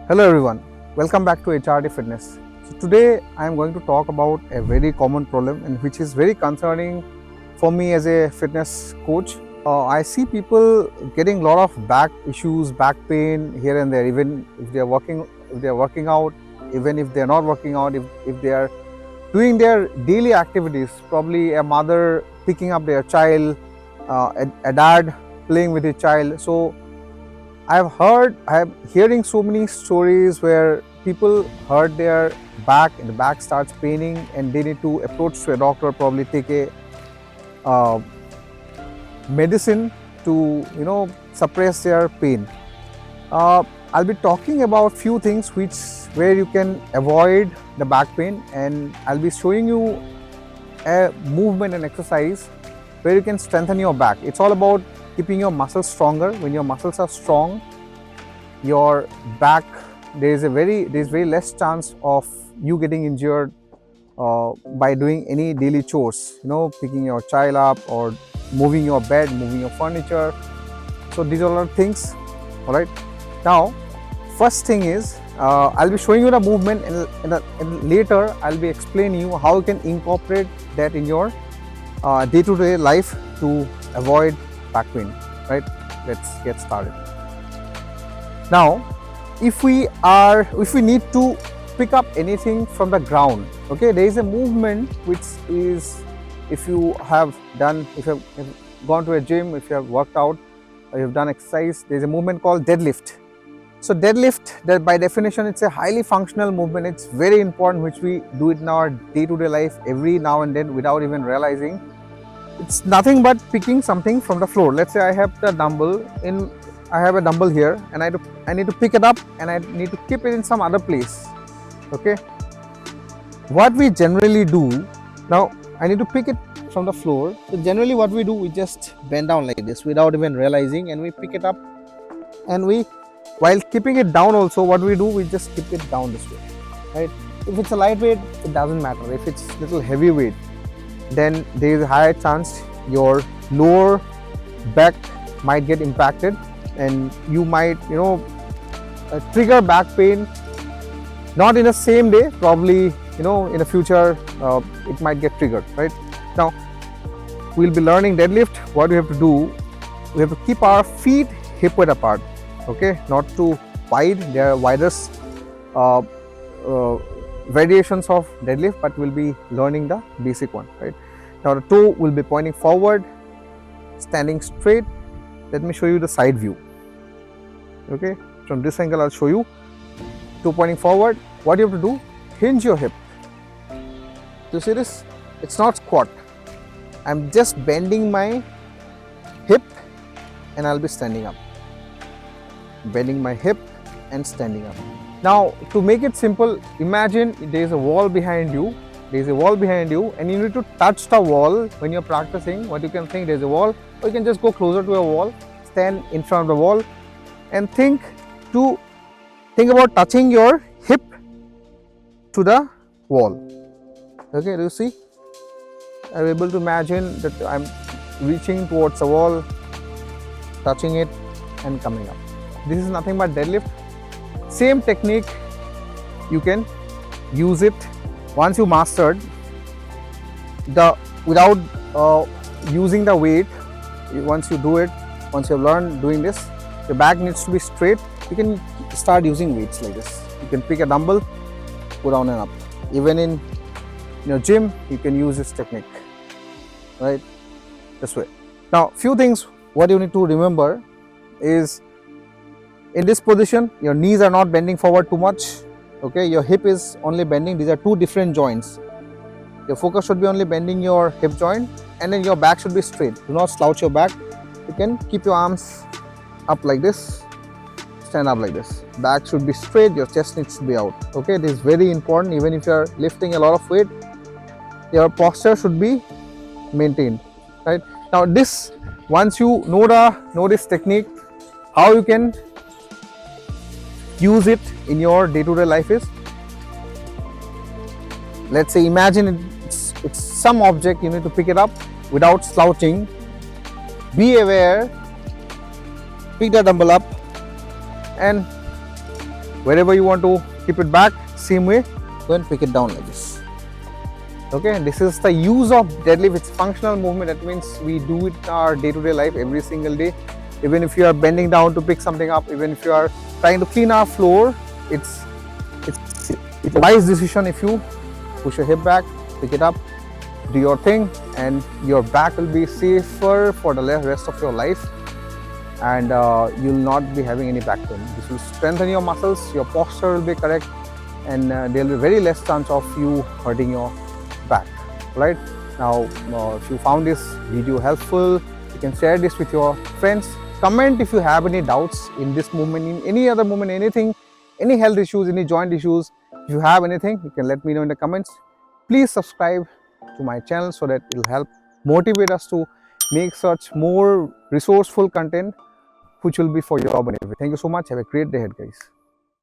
Hello everyone, welcome back to HRD Fitness. So today I am going to talk about a very common problem and which is very concerning for me as a fitness coach. I see people getting a lot of back issues, back pain here and there, even if they are working out, even if they are not working out, if they are doing their daily activities, probably a mother picking up their child, a dad playing with his child. So I am hearing so many stories where people hurt their back and the back starts paining and they need to approach to a doctor, probably take a uh, medicine to suppress their pain. I'll be talking about few things where you can avoid the back pain, and I'll be showing you a movement and exercise where you can strengthen your back. It's all about keeping your muscles stronger. When your muscles are strong, your back, there's very less chance of you getting injured by doing any daily chores, picking your child up or moving your bed, moving your furniture. So these are all things. All right, now first thing is I'll be showing you the movement, and later I'll be explaining you how you can incorporate that in your day-to-day life to avoid back pain. Right, let's get started. Now if we need to pick up anything from the ground, okay, there is a movement which is, if you have gone to a gym, if you have worked out or you've done exercise, there is a movement called deadlift. So deadlift, that by definition, it's a highly functional movement. It's very important, which we do it in our day-to-day life every now and then without even realizing. It's nothing but picking something from the floor. Let's say I have a dumbbell here, and I need to pick it up and I need to keep it in some other place. Okay, what we generally do, now I need to pick it from the floor. So generally what we do, we just bend down like this without even realizing, and we pick it up, and while keeping it down also, what we do, we just keep it down this way, right? If it's a lightweight, it doesn't matter. If it's little heavyweight, then there is a higher chance your lower back might get impacted, and you might trigger back pain, not in the same day, probably in the future it might get triggered. Right, now we'll be learning deadlift. What we have to do, we have to keep our feet hip width apart, okay, not too wide. There are widest variations of deadlift, but we'll be learning the basic one. Right, now the toe will be pointing forward, standing straight. Let me show you the side view. Okay, from this angle I'll show you. Toe pointing forward. What you have to do, hinge your hip. You see this? It's not squat. I'm just bending my hip and I'll be standing up. Bending my hip and standing up. Now to make it simple, imagine there is a wall behind you. There is a wall behind you, and you need to touch the wall when you're practicing. What you can think, there's a wall, or you can just go closer to a wall, stand in front of the wall, and think about touching your hip to the wall. Okay, do you see? I'm able to imagine that I'm reaching towards the wall, touching it, and coming up. This is nothing but deadlift. Same technique, you can use it once you mastered without using the weight. Once you do it, once you have learned doing this, your back needs to be straight. You can start using weights like this. You can pick a dumbbell, go down and up. Even in your gym, you can use this technique, right, this way. Now few things what you need to remember is, in this position your knees are not bending forward too much. Okay, your hip is only bending. These are two different joints. Your focus should be only bending your hip joint, and then your back should be straight. Do not slouch your back. You can keep your arms up like this, stand up like this. Back should be straight, your chest needs to be out. Okay, this is very important. Even if you are lifting a lot of weight, your posture should be maintained. Right, now this, once you know this technique, how you can use it in your day-to-day life is, let's say, imagine it's some object, you need to pick it up without slouching. Be aware, pick the dumbbell up and Wherever you want to keep it back, same way, go and pick it down like this. Okay, this is the use of deadlift. It's functional movement. That means we do it in our day-to-day life every single day. Even if you are bending down to pick something up, even if you are trying to clean our floor, it's a wise decision if you push your hip back, pick it up, do your thing, and your back will be safer for the rest of your life, and you'll not be having any back pain. This will strengthen your muscles, your posture will be correct, and there will be very less chance of you hurting your back. Right now, if you found this video helpful, you can share this with your friends. Comment if you have any doubts in this movement, in any other movement, anything, any health issues, any joint issues. If you have anything, you can let me know in the comments. Please subscribe to my channel so that it will help motivate us to make such more resourceful content which will be for your benefit. Thank you so much. Have a great day ahead, guys.